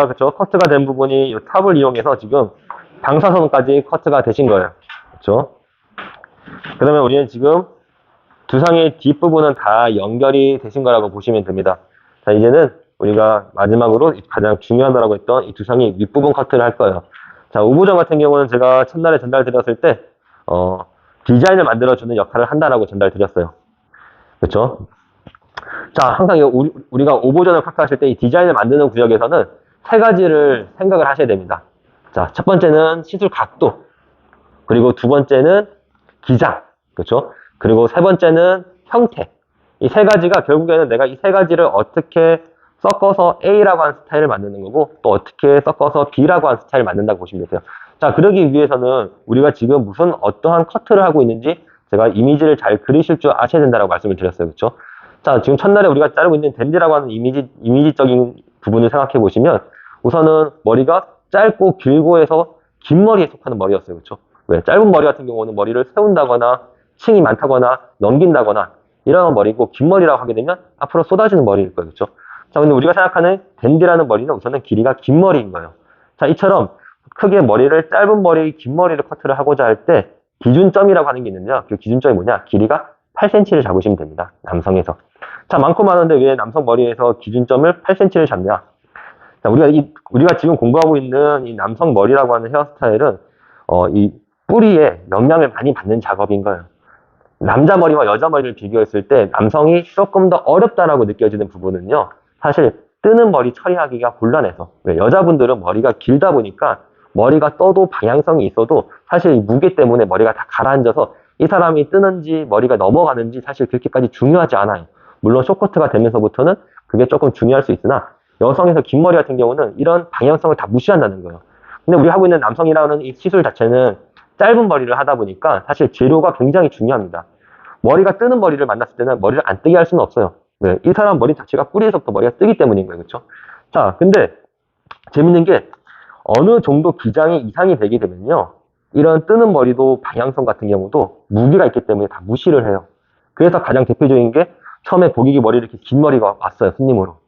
그렇죠. 커트가 된 부분이 이 탑을 이용해서 지금 방사선까지 커트가 되신 거예요. 그렇죠. 그러면 우리는 지금 두상의 뒷부분은 다 연결이 되신 거라고 보시면 됩니다. 자, 이제는 우리가 마지막으로 가장 중요하다고 했던 이 두상의 윗부분 커트를 할 거예요. 자, 우부정 같은 경우는 제가 첫날에 전달 드렸을 때, 디자인을 만들어주는 역할을 한다라고 전달 드렸어요. 그렇죠? 자, 항상 우리가 오버전을 커트하실 때 이 디자인을 만드는 구역에서는 세 가지를 생각을 하셔야 됩니다. 자, 첫 번째는 시술 각도, 그리고 두 번째는 기장, 그렇죠? 그리고 세 번째는 형태. 이 세 가지가 결국에는 내가 이 세 가지를 어떻게 섞어서 A라고 하는 스타일을 만드는 거고, 또 어떻게 섞어서 B라고 하는 스타일을 만든다고 보시면 되세요. 자, 그러기 위해서는 우리가 지금 어떠한 커트를 하고 있는지 제가 이미지를 잘 그리실 줄 아셔야 된다고 말씀을 드렸어요. 그렇죠? 자, 지금 첫날에 우리가 자르고 있는 댄디라고 하는 이미지적인 부분을 생각해 보시면 우선은 머리가 짧고 길고 해서 긴 머리에 속하는 머리였어요. 그렇죠? 왜? 짧은 머리 같은 경우는 머리를 세운다거나 층이 많다거나 넘긴다거나 이런 머리고, 긴 머리라고 하게 되면 앞으로 쏟아지는 머리일 거예요. 그렇죠? 자, 근데 우리가 생각하는 댄디라는 머리는 우선은 길이가 긴 머리인 거예요. 자, 이처럼 크게 머리를 짧은 머리, 긴 머리를 커트를 하고자 할 때 기준점이라고 하는 게 있는데요. 그 기준점이 뭐냐? 길이가 8cm를 잡으시면 됩니다. 남성에서. 자, 많고 많은데 왜 남성 머리에서 기준점을 8cm를 잡냐? 자, 우리가 지금 공부하고 있는 이 남성 머리라고 하는 헤어스타일은, 이 뿌리에 영향을 많이 받는 작업인 거예요. 남자 머리와 여자 머리를 비교했을 때 남성이 조금 더 어렵다라고 느껴지는 부분은요, 사실 뜨는 머리 처리하기가 곤란해서. 왜? 여자분들은 머리가 길다 보니까 머리가 떠도 방향성이 있어도 사실 이 무게 때문에 머리가 다 가라앉아서 이 사람이 뜨는지 머리가 넘어가는지 사실 그렇게까지 중요하지 않아요. 물론 쇼커트가 되면서부터는 그게 조금 중요할 수 있으나 여성에서 긴 머리 같은 경우는 이런 방향성을 다 무시한다는 거예요. 근데 우리 하고 있는 남성이라는 이 시술 자체는 짧은 머리를 하다 보니까 사실 재료가 굉장히 중요합니다. 머리가 뜨는 머리를 만났을 때는 머리를 안 뜨게 할 수는 없어요. 네, 이 사람 머리 자체가 뿌리에서부터 머리가 뜨기 때문인 거예요. 그렇죠? 자, 근데 재밌는 게 어느 정도 기장이 이상이 되게 되면요, 이런 뜨는 머리도 방향성 같은 경우도 무게가 있기 때문에 다 무시를 해요. 그래서 가장 대표적인 게 처음에 고객이 머리를 이렇게 긴 머리가 왔어요. 손님으로.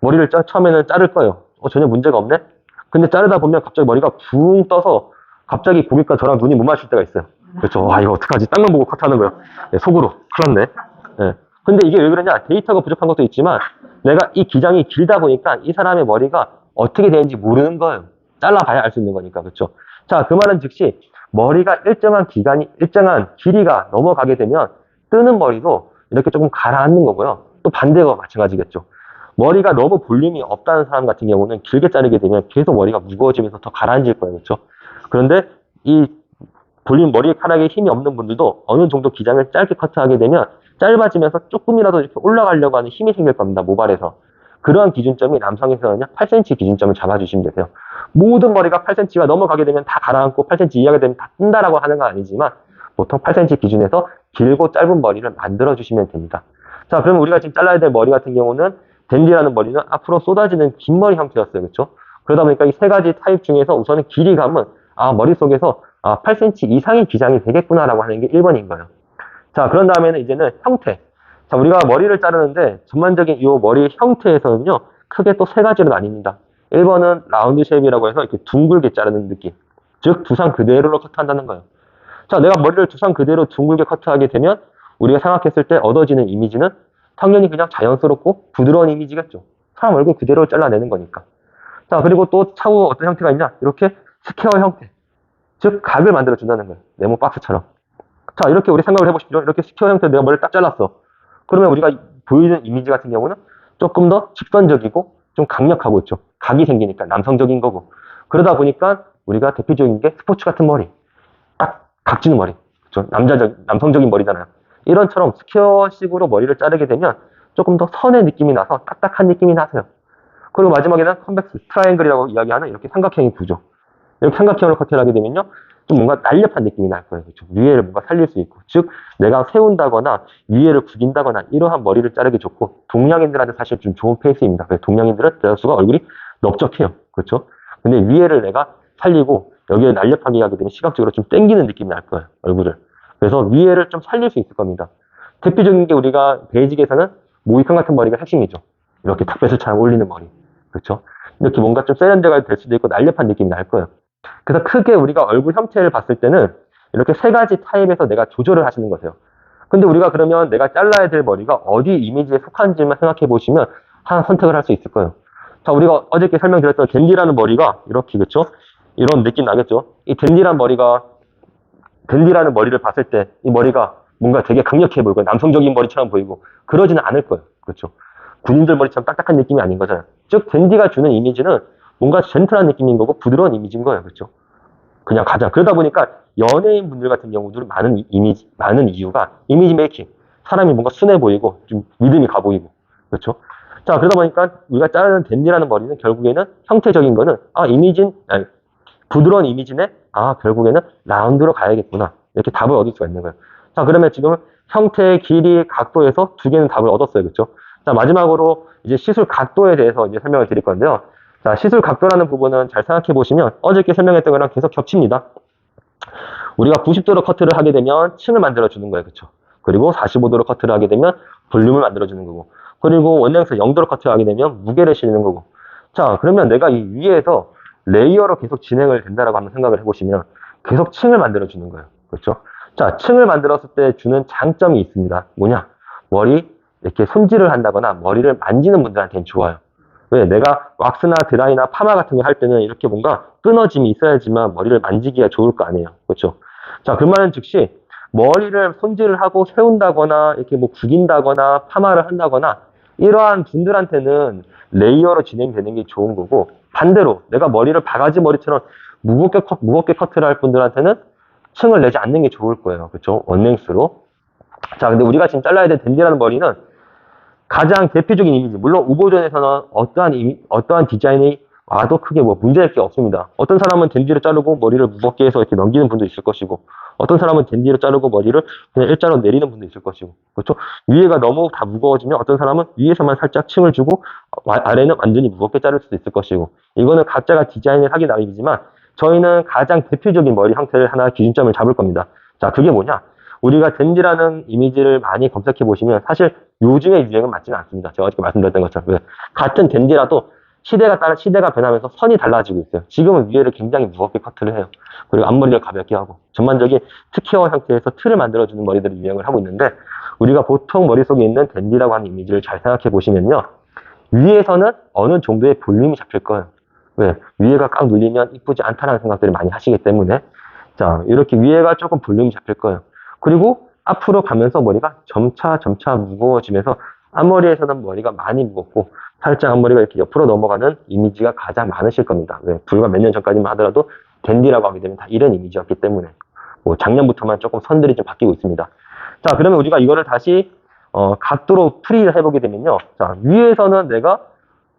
머리를 처음에는 자를 거예요. 전혀 문제가 없네? 근데 자르다 보면 갑자기 머리가 붕 떠서 갑자기 고객과 저랑 눈이 못 마주칠 때가 있어요. 그렇죠. 와, 이거 어떡하지? 땅만 보고 컷하는 거예요. 네, 속으로. 큰일 났네. 네. 근데 이게 왜 그러냐? 데이터가 부족한 것도 있지만 내가 이 기장이 길다 보니까 이 사람의 머리가 어떻게 되는지 모르는 거예요. 잘라봐야 알 수 있는 거니까. 그렇죠. 자, 그 말은 즉시 머리가 일정한 길이가 넘어가게 되면 뜨는 머리도 이렇게 조금 가라앉는 거고요. 또 반대가 마찬가지겠죠. 머리가 너무 볼륨이 없다는 사람 같은 경우는 길게 자르게 되면 계속 머리가 무거워지면서 더 가라앉을 거예요. 그렇죠? 그런데 이 머리카락에 힘이 없는 분들도 어느 정도 기장을 짧게 커트하게 되면 짧아지면서 조금이라도 이렇게 올라가려고 하는 힘이 생길 겁니다. 모발에서. 그러한 기준점이 남성에서는요, 8cm 기준점을 잡아주시면 되세요. 모든 머리가 8cm가 넘어가게 되면 다 가라앉고 8cm 이하가 되면 다 뜬다라고 하는 건 아니지만 보통 8cm 기준에서 길고 짧은 머리를 만들어주시면 됩니다. 자, 그러면 우리가 지금 잘라야 될 머리 같은 경우는 댄디라는 머리는 앞으로 쏟아지는 긴 머리 형태였어요. 그렇죠? 그러다 보니까 이 세 가지 타입 중에서 우선은 길이감은 머릿속에서 8cm 이상의 기장이 되겠구나라고 하는 게 1번인 거예요. 자, 그런 다음에는 이제는 형태. 자, 우리가 머리를 자르는데 전반적인 이 머리의 형태에서는요, 크게 또 세 가지로 나뉩니다. 1번은 라운드 쉐입이라고 해서 이렇게 둥글게 자르는 느낌. 즉, 두상 그대로로 커트한다는 거예요. 자, 내가 머리를 두상 그대로 둥글게 커트하게 되면 우리가 생각했을 때 얻어지는 이미지는 당연히 그냥 자연스럽고 부드러운 이미지겠죠. 사람 얼굴 그대로 잘라내는 거니까. 자, 그리고 또 차후 어떤 형태가 있냐? 이렇게 스퀘어 형태. 즉, 각을 만들어 준다는 거예요. 네모 박스처럼. 자, 이렇게 우리 생각을 해보십시오. 이렇게 스퀘어 형태 내가 머리를 딱 잘랐어. 그러면 우리가 보이는 이미지 같은 경우는 조금 더 직선적이고 좀 강력하고 있죠. 각이 생기니까 남성적인 거고. 그러다 보니까 우리가 대표적인 게 스포츠 같은 머리. 딱 각지는 머리. 그렇죠? 남성적인 머리잖아요. 이런처럼 스퀘어식으로 머리를 자르게 되면 조금 더 선의 느낌이 나서 딱딱한 느낌이 나세요. 그리고 마지막에는 컨벡스 트라이앵글이라고 이야기하는 이렇게 삼각형의 구조. 이렇게 삼각형으로 커트를 하게 되면요, 좀 뭔가 날렵한 느낌이 날 거예요. 그렇죠? 위에를 뭔가 살릴 수 있고. 즉, 내가 세운다거나 위에를 구긴다거나 이러한 머리를 자르기 좋고, 동양인들한테 사실 좀 좋은 페이스입니다. 동양인들은 대다수가 얼굴이 넓적해요. 그렇죠? 근데 위에를 내가 살리고 여기에 날렵하게 하게 되면 시각적으로 좀 땡기는 느낌이 날 거예요. 얼굴을. 그래서 위에를 좀 살릴 수 있을 겁니다. 대표적인 게 우리가 베이직에서는 모이칸 같은 머리가 핵심이죠. 이렇게 탑베스처럼 올리는 머리. 그렇죠? 이렇게 뭔가 좀 세련되게 될 수도 있고 날렵한 느낌이 날 거예요. 그래서 크게 우리가 얼굴 형태를 봤을 때는 이렇게 세 가지 타입에서 내가 조절을 하시는 거세요. 근데 우리가 그러면 내가 잘라야 될 머리가 어디 이미지에 속한지만 생각해 보시면 하나 선택을 할 수 있을 거예요. 자, 우리가 어저께 설명드렸던 댄디라는 머리가 이렇게, 그렇죠? 이런 느낌 나겠죠? 이 댄디라는 머리를 봤을 때 이 머리가 뭔가 되게 강력해 보이고 남성적인 머리처럼 보이고 그러지는 않을 거예요. 그렇죠? 군인들 머리처럼 딱딱한 느낌이 아닌 거잖아요. 즉 댄디가 주는 이미지는 뭔가 젠틀한 느낌인 거고 부드러운 이미지인 거예요. 그렇죠? 그냥 가장 그러다 보니까 연예인 분들 같은 경우도 많은 이유가 이미지 메이킹. 사람이 뭔가 순해 보이고 좀 믿음이 가 보이고. 그렇죠? 자, 그러다 보니까 우리가 자르는 댄디라는 머리는 결국에는 형태적인 거는 부드러운 이미지네. 결국에는 라운드로 가야겠구나. 이렇게 답을 얻을 수가 있는 거예요. 자, 그러면 지금 형태, 길이, 각도에서 두 개는 답을 얻었어요. 그렇죠? 자, 마지막으로 이제 시술 각도에 대해서 이제 설명을 드릴 건데요. 자, 시술 각도라는 부분은 잘 생각해 보시면 어저께 설명했던 거랑 계속 겹칩니다. 우리가 90도로 커트를 하게 되면 층을 만들어 주는 거예요. 그렇죠? 그리고 45도로 커트를 하게 되면 볼륨을 만들어 주는 거고. 그리고 원형에서 0도로 커트를 하게 되면 무게를 실는 거고. 자, 그러면 내가 이 위에서 레이어로 계속 진행을 된다라고 한번 생각을 해보시면 계속 층을 만들어 주는 거예요. 그렇죠? 자, 층을 만들었을 때 주는 장점이 있습니다. 뭐냐? 머리 이렇게 손질을 한다거나 머리를 만지는 분들한테는 좋아요. 왜? 내가 왁스나 드라이나 파마 같은 거 할 때는 이렇게 뭔가 끊어짐이 있어야지만 머리를 만지기가 좋을 거 아니에요. 그렇죠? 자, 그 말은 즉시 머리를 손질을 하고 세운다거나 이렇게 뭐 구긴다거나 파마를 한다거나 이러한 분들한테는 레이어로 진행되는 게 좋은 거고 반대로 내가 머리를 바가지 머리처럼 무겁게 커트를 할 분들한테는 층을 내지 않는 게 좋을 거예요. 그렇죠? 원랭스로. 자, 근데 우리가 지금 잘라야 될 댄디라는 머리는 가장 대표적인 이미지, 물론 우보존에서는 어떠한 디자인이 와도 크게 뭐 문제될 게 없습니다. 어떤 사람은 댄디로 자르고 머리를 무겁게 해서 이렇게 넘기는 분도 있을 것이고, 어떤 사람은 댄디로 자르고 머리를 그냥 일자로 내리는 분도 있을 것이고, 그렇죠? 위에가 너무 다 무거워지면 어떤 사람은 위에서만 살짝 층을 주고 아래는 완전히 무겁게 자를 수도 있을 것이고, 이거는 각자가 디자인을 하기 나름이지만 저희는 가장 대표적인 머리 형태를 하나 기준점을 잡을 겁니다. 자, 그게 뭐냐? 우리가 댄디라는 이미지를 많이 검색해 보시면 사실 요즘의 유행은 맞지는 않습니다. 제가 어저께 말씀드렸던 것처럼 같은 댄디라도 시대가 변하면서 선이 달라지고 있어요. 지금은 위에를 굉장히 무겁게 커트를 해요. 그리고 앞머리를 가볍게 하고 전반적인 특혜어 형태에서 틀을 만들어주는 머리들이 유행을 하고 있는데 우리가 보통 머릿속에 있는 댄디라고 하는 이미지를 잘 생각해 보시면요. 위에서는 어느 정도의 볼륨이 잡힐 거예요. 왜? 위에가 꽉 눌리면 이쁘지 않다는 생각들을 많이 하시기 때문에 자, 이렇게 위에가 조금 볼륨이 잡힐 거예요. 그리고 앞으로 가면서 머리가 점차 무거워지면서 앞머리에서는 머리가 많이 무겁고 살짝 앞머리가 이렇게 옆으로 넘어가는 이미지가 가장 많으실 겁니다. 왜? 불과 몇 년 전까지만 하더라도 댄디라고 하게 되면 다 이런 이미지였기 때문에 뭐 작년부터만 조금 선들이 좀 바뀌고 있습니다. 자, 그러면 우리가 이거를 다시 각도로 풀이를 해보게 되면요. 자, 위에서는 내가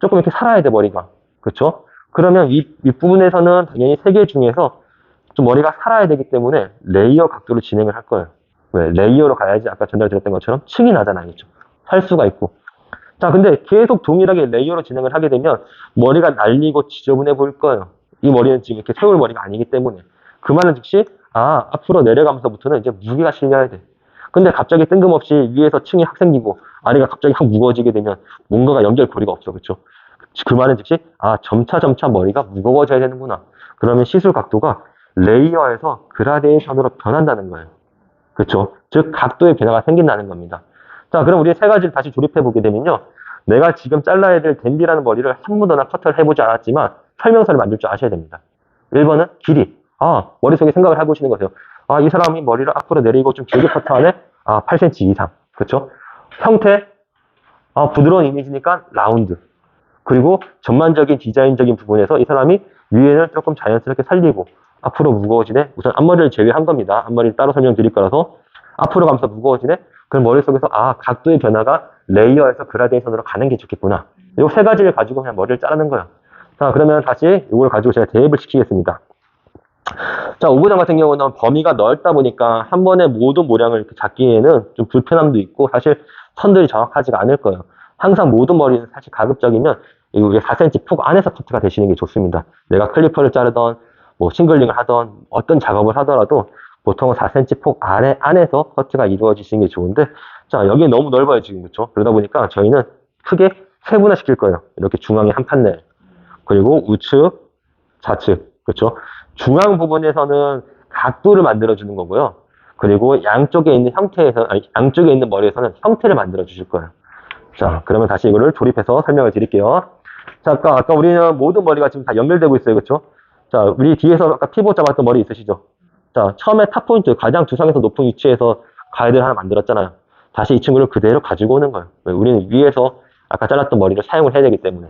조금 이렇게 살아야 돼, 머리가. 그렇죠? 그러면 이 윗부분에서는 당연히 세 개 중에서 좀 머리가 살아야 되기 때문에 레이어 각도로 진행을 할 거예요. 왜? 레이어로 가야지 아까 전달드렸던 것처럼 층이 나잖아요. 그렇죠? 살 수가 있고. 자, 근데 계속 동일하게 레이어로 진행을 하게 되면 머리가 날리고 지저분해 보일 거예요. 이 머리는 지금 이렇게 세울 머리가 아니기 때문에. 그 말은 즉시, 앞으로 내려가면서부터는 이제 무게가 실려야 돼. 근데 갑자기 뜬금없이 위에서 층이 확 생기고 아래가 갑자기 확 무거워지게 되면 뭔가가 연결고리가 없어. 그렇죠? 그 말은 즉시, 점차 머리가 무거워져야 되는구나. 그러면 시술 각도가 레이어에서 그라데이션으로 변한다는 거예요. 그렇죠? 즉 각도의 변화가 생긴다는 겁니다. 자, 그럼 우리 세 가지를 다시 조립해 보게 되면요. 내가 지금 잘라야 될 댄디라는 머리를 한 번도나 커트를 해보지 않았지만 설명서를 만들 줄 아셔야 됩니다. 1번은 길이. 머릿속에 생각을 해보시는 거세요. 이 사람이 머리를 앞으로 내리고 좀 길게 커트하네? 8cm 이상. 그렇죠? 형태. 부드러운 이미지니까 라운드. 그리고 전반적인 디자인적인 부분에서 이 사람이 위에는 조금 자연스럽게 살리고 앞으로 무거워지네. 우선 앞머리를 제외한 겁니다. 앞머리를 따로 설명드릴 거라서 앞으로 가면서 무거워지네. 그럼 머릿속에서 각도의 변화가 레이어에서 그라데이션으로 가는 게 좋겠구나. 이 세 가지를 가지고 그냥 머리를 자르는 거예요. 자, 그러면 다시 이걸 가지고 제가 대입을 시키겠습니다. 자, 오브정 같은 경우는 범위가 넓다 보니까 한 번에 모든 모량을 이렇게 잡기에는 좀 불편함도 있고 사실 선들이 정확하지가 않을 거예요. 항상 모든 머리는 사실 가급적이면 이게 4cm 폭 안에서 커트가 되시는 게 좋습니다. 내가 클리퍼를 자르던 뭐 싱글링을 하던 어떤 작업을 하더라도 보통은 4cm 폭 안에서 커트가 이루어지시는 게 좋은데 자, 여기 너무 넓어요 지금. 그렇죠? 그러다 보니까 저희는 크게 세분화 시킬 거예요. 이렇게 중앙에 한 판넬. 그리고 우측, 좌측. 그렇죠? 중앙 부분에서는 각도를 만들어 주는 거고요. 그리고 양쪽에 있는 양쪽에 있는 머리에서는 형태를 만들어 주실 거예요. 자, 그러면 다시 이거를 조립해서 설명을 드릴게요. 자, 아까 우리는 모든 머리가 지금 다 연결되고 있어요. 그렇죠? 자, 우리 뒤에서 아까 피봇 잡았던 머리 있으시죠? 자, 처음에 탑 포인트, 가장 두상에서 높은 위치에서 가이드를 하나 만들었잖아요. 다시 이 친구를 그대로 가지고 오는 거예요. 우리는 위에서 아까 잘랐던 머리를 사용을 해야 되기 때문에.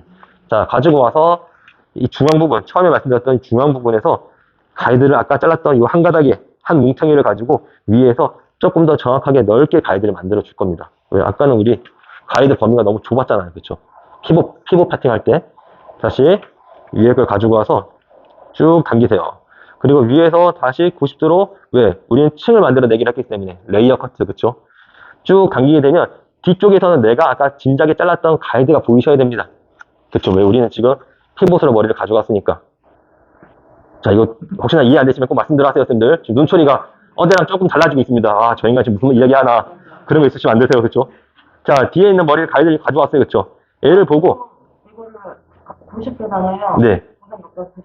자, 가지고 와서 이 중앙 부분, 처음에 말씀드렸던 중앙 부분에서 가이드를 아까 잘랐던 이 한 가닥에 한 뭉텅이를 가지고 위에서 조금 더 정확하게 넓게 가이드를 만들어 줄 겁니다. 왜? 아까는 우리 가이드 범위가 너무 좁았잖아요. 그렇죠? 피봇 파팅 할 때. 다시 위에 걸 가지고 와서 쭉 당기세요. 그리고 위에서 다시 90도로, 왜? 우리는 층을 만들어 내기를 했기 때문에. 레이어 커트, 그쵸? 쭉 당기게 되면 뒤쪽에서는 내가 아까 진작에 잘랐던 가이드가 보이셔야 됩니다. 그쵸? 왜? 우리는 지금 피봇으로 머리를 가져갔으니까. 자, 이거 혹시나 이해 안 되시면 꼭 말씀드려 하세요, 쌤들. 지금 눈초리가 어제랑 조금 달라지고 있습니다. 아, 저 인간 지금 무슨 이야기 하나. 그런 거 있으시면 안 되세요, 그쵸? 자, 뒤에 있는 머리를 가이드를 가져왔어요, 그쵸? 얘를 보고. 이거를 90도잖아요. 네.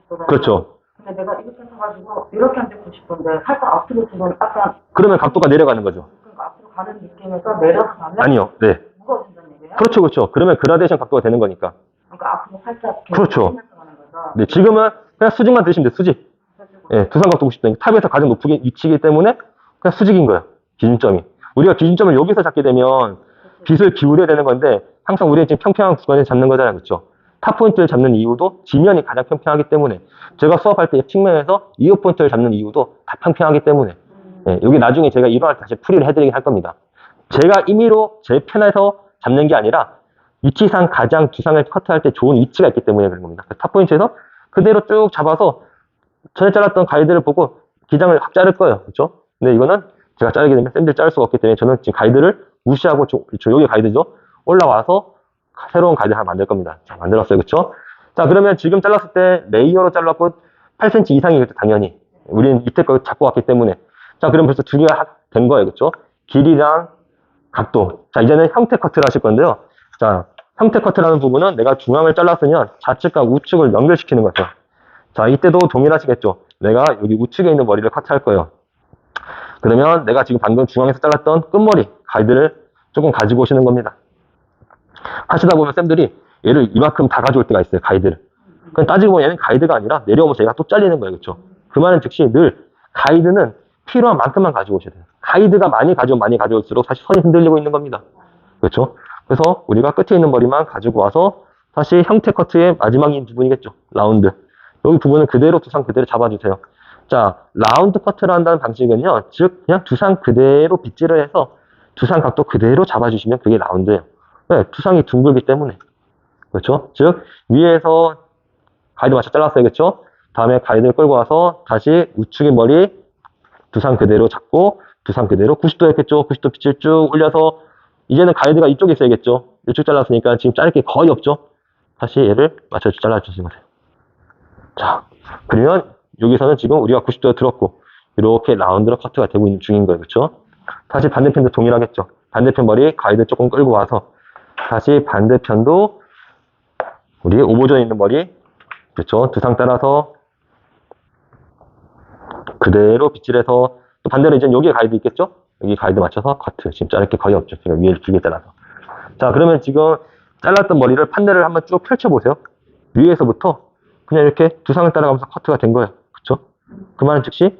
90도잖아요. 그렇죠. 근데 내가 이렇게 해가지고 이렇게 하는데 90도인데 살짝 앞으로 지금 약간 그러면 각도가 내려가는 거죠. 그러니까 앞으로 가는 느낌에서 내려서 가면 아니요, 네. 무거워진다는 얘기예요? 그렇죠, 그렇죠. 그러면 그라데이션 각도가 되는 거니까. 그러니까 앞으로 살짝 그렇죠. 가는 거죠. 네, 지금은 그냥 수직만 드시면 돼요, 수직. 예, 두상 각도 90도. 탑에서 가장 높은 위치이기 때문에 그냥 수직인 거예요, 기준점이. 우리가 기준점을 여기서 잡게 되면 빗을 기울여야 되는 건데 항상 우리는 지금 평평한 구간에서 잡는 거잖아요, 그렇죠? 탑 포인트를 잡는 이유도 지면이 가장 평평하기 때문에, 제가 수업할 때 측면에서 이어 포인트를 잡는 이유도 다 평평하기 때문에. 예, 여기 나중에 제가 일어날 때 다시 풀이를 해드리긴 할 겁니다. 제가 임의로 제 편에서 잡는 게 아니라 위치상 가장 두상을 커트할 때 좋은 위치가 있기 때문에 그런 겁니다. 탑 포인트에서 그대로 쭉 잡아서 전에 잘랐던 가이드를 보고 기장을 확 자를 거예요. 그렇죠? 근데 이거는 제가 자르게 되면 쌤들 자를 수가 없기 때문에 저는 지금 가이드를 무시하고, 여기 가이드죠? 올라와서 새로운 가이드 하나 만들 겁니다. 자, 만들었어요. 그쵸? 자, 그러면 지금 잘랐을 때 레이어로 잘랐고 8cm 이상이겠죠, 당연히. 우리는 밑에 거 잡고 왔기 때문에. 자, 그럼 벌써 두 개가 된 거예요. 그쵸? 길이랑 각도. 자, 이제는 형태 커트를 하실 건데요. 자, 형태 커트라는 부분은 내가 중앙을 잘랐으면 좌측과 우측을 연결시키는 거죠. 자, 이때도 동일하시겠죠? 내가 여기 우측에 있는 머리를 커트할 거예요. 그러면 내가 지금 방금 중앙에서 잘랐던 끝머리, 가이드를 조금 가지고 오시는 겁니다. 하시다 보면 쌤들이 얘를 이만큼 다 가져올 때가 있어요, 가이드를. 그럼 따지고 보면 얘는 가이드가 아니라 내려오면서 얘가 또 잘리는 거예요, 그렇죠? 그 말은 즉시 늘 가이드는 필요한 만큼만 가지고 오셔야 돼요. 가이드가 많이 가져올수록 사실 선이 흔들리고 있는 겁니다. 그렇죠? 그래서 우리가 끝에 있는 머리만 가지고 와서 다시 형태 커트의 마지막인 부분이겠죠, 라운드. 여기 부분은 그대로 두상 그대로 잡아주세요. 자, 라운드 커트를 한다는 방식은요, 즉 그냥 두상 그대로 빗질을 해서 두상 각도 그대로 잡아주시면 그게 라운드예요. 네, 두상이 둥글기 때문에. 그렇죠? 즉 위에서 가이드 맞춰 잘랐어요. 그렇죠? 다음에 가이드를 끌고 와서 다시 우측의 머리 두상 그대로 잡고 두상 그대로 90도 했겠죠? 90도 빗질 쭉 올려서 이제는 가이드가 이쪽에 있어야겠죠? 이쪽 잘랐으니까 지금 자를 게 거의 없죠? 다시 얘를 맞춰 잘라주시면 돼요. 자, 그러면 여기서는 지금 우리가 90도에 들었고 이렇게 라운드로 커트가 되고 있는 중인 거예요. 그렇죠? 다시 반대편도 동일하겠죠? 반대편 머리 가이드 조금 끌고 와서 다시 반대편도 우리 오버존에 있는 머리, 그렇죠? 두상 따라서 그대로 빗질해서 또 반대로 이제 여기에 가이드 있겠죠? 여기 가이드 맞춰서 커트. 지금 자를 게 거의 없죠. 제가 위에 두 개 잘라서. 자, 그러면 지금 잘랐던 머리를 판넬을 한번 쭉 펼쳐보세요. 위에서부터 그냥 이렇게 두상을 따라가면서 커트가 된 거예요. 그쵸? 그 말은 즉시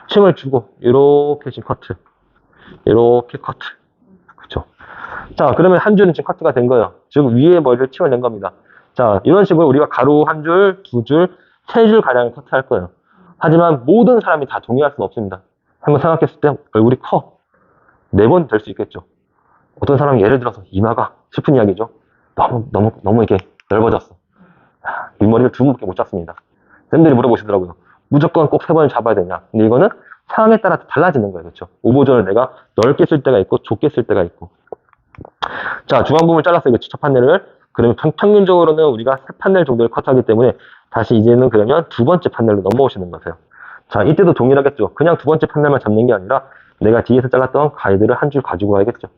층을 주고 이렇게 지금 커트, 이렇게 커트. 그쵸? 자, 그러면 한 줄은 지금 커트가 된 거예요. 즉 위에 머리를 층을 낸 겁니다. 자, 이런 식으로 우리가 가로 한 줄, 두 줄, 세 줄 가량을 커트할 거예요. 하지만 모든 사람이 다 동의할 수는 없습니다. 한번 생각했을 때 얼굴이 커. 4번 될 수 있겠죠. 어떤 사람이 예를 들어서 이마가, 슬픈 이야기죠. 너무 이렇게 넓어졌어. 윗머리를 2번밖에 못 잡습니다. 쌤들이 물어보시더라고요. 무조건 꼭 3번을 잡아야 되냐. 근데 이거는 상황에 따라 달라지는 거예요. 그렇죠? 오버존을 내가 넓게 쓸 때가 있고 좁게 쓸 때가 있고. 자, 중앙 부분을 잘랐어요. 그렇죠? 첫 판넬을. 그러면 평균적으로는 우리가 3판넬 정도를 컷하기 때문에 다시 이제는 그러면 2번째 판넬로 넘어오시는 거세요. 자, 이때도 동일하겠죠. 그냥 2번째 판넬만 잡는 게 아니라 내가 뒤에서 잘랐던 가이드를 한 줄 가지고 와야겠죠.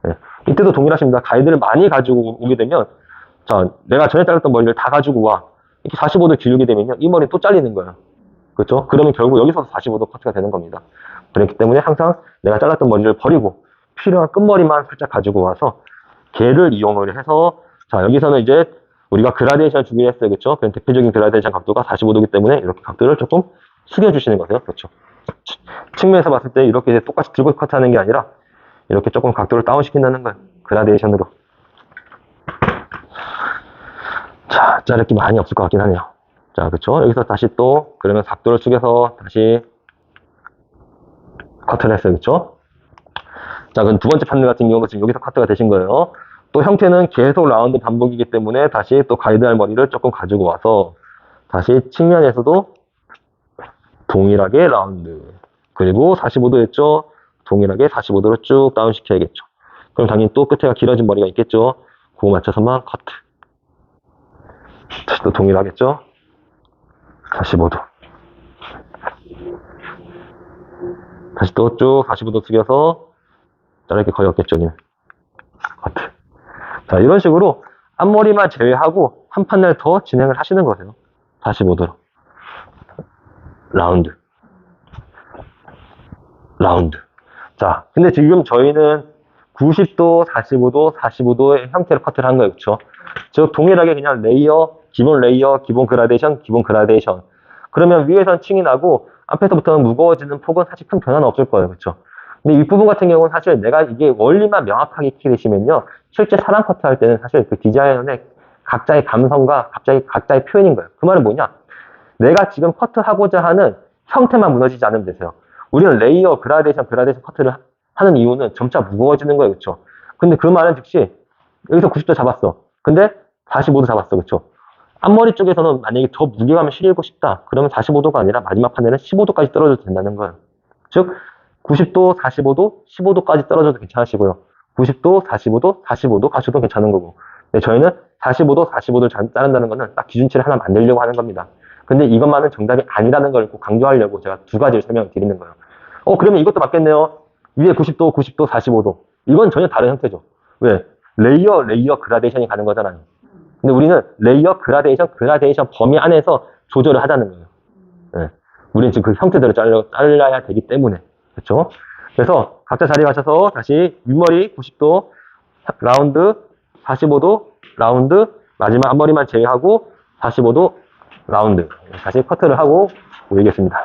네. 이때도 동일하십니다. 가이드를 많이 가지고 오게 되면 자, 내가 전에 잘랐던 머리를 다 가지고 와. 이렇게 45도 기울게 되면요. 이 머리 또 잘리는 거예요. 그렇죠? 그러면 결국 여기서 45도 커트가 되는 겁니다. 그렇기 때문에 항상 내가 잘랐던 머리를 버리고 필요한 끝머리만 살짝 가지고 와서 걔를 이용을 해서 자, 여기서는 이제 우리가 그라데이션 주기로 했어요. 그렇죠? 그럼 대표적인 그라데이션 각도가 45도이기 때문에 이렇게 각도를 조금 숙여주시는 거세요. 그렇죠? 측면에서 봤을 때 이렇게 이제 똑같이 들고 커트하는 게 아니라 이렇게 조금 각도를 다운시킨다는 거예요. 그라데이션으로. 자, 자를 게 많이 없을 것 같긴 하네요. 자, 그쵸? 여기서 다시 또, 그러면 각도를 숙여서 다시 커트를 했어요. 그쵸? 자, 그럼 두 번째 판넬 같은 경우는 지금 여기서 커트가 되신 거예요. 또 형태는 계속 라운드 반복이기 때문에 다시 또 가이드할 머리를 조금 가지고 와서 다시 측면에서도 동일하게 라운드. 그리고 45도였죠? 동일하게 45도로 쭉 다운시켜야겠죠. 그럼 당연히 또 끝에가 길어진 머리가 있겠죠? 그거 맞춰서만 커트. 다시 또 동일하겠죠? 45도. 다시 또 쭉 45도 숙여서 자를 게 거의 없겠죠, 여기는. 커트. 자, 이런 식으로 앞머리만 제외하고 한 판넬 더 진행을 하시는 거세요. 45도로. 라운드. 라운드. 자, 근데 지금 저희는 90도, 45도, 45도의 형태로 커트를 한 거예요. 그쵸? 즉, 동일하게 그냥 레이어, 기본 그라데이션, 기본 그라데이션. 그러면 위에선 층이 나고, 앞에서부터는 무거워지는 폭은 사실 큰 변화는 없을 거예요. 그쵸? 근데 윗부분 같은 경우는 사실 내가 이게 원리만 명확하게 익히게 되시면요. 실제 사람 커트 할 때는 사실 그 디자이너의 각자의 감성과 각자의 표현인 거예요. 그 말은 뭐냐? 내가 지금 커트하고자 하는 형태만 무너지지 않으면 되세요. 우리는 레이어, 그라데이션 커트를 하는 이유는 점차 무거워지는 거예요. 그쵸? 근데 그 말은 즉시 여기서 90도 잡았어. 근데 45도 잡았어. 그쵸? 앞머리 쪽에서는 만약에 더 무게감을 실리고 싶다. 그러면 45도가 아니라 마지막 판넬은 15도까지 떨어져도 된다는 거예요. 즉 90도, 45도, 15도까지 떨어져도 괜찮으시고요. 90도, 45도, 45도 가셔도 괜찮은 거고. 근데 저희는 45도, 45도를 자른다는 거는 딱 기준치를 하나 만들려고 하는 겁니다. 근데 이것만은 정답이 아니라는 걸 꼭 강조하려고 제가 두 가지를 설명드리는 거예요. 그러면 이것도 맞겠네요. 위에 90도, 90도, 45도. 이건 전혀 다른 형태죠. 왜? 레이어, 그라데이션이 가는 거잖아요. 근데 우리는 레이어, 그라데이션 범위 안에서 조절을 하자는 거예요. 네. 우리는 지금 그 형태대로 잘라야 되기 때문에. 그렇죠? 그래서 각자 자리 가셔서 다시 윗머리 90도 라운드, 45도 라운드, 마지막 앞머리만 제외하고 45도 라운드. 다시 커트를 하고 보이겠습니다.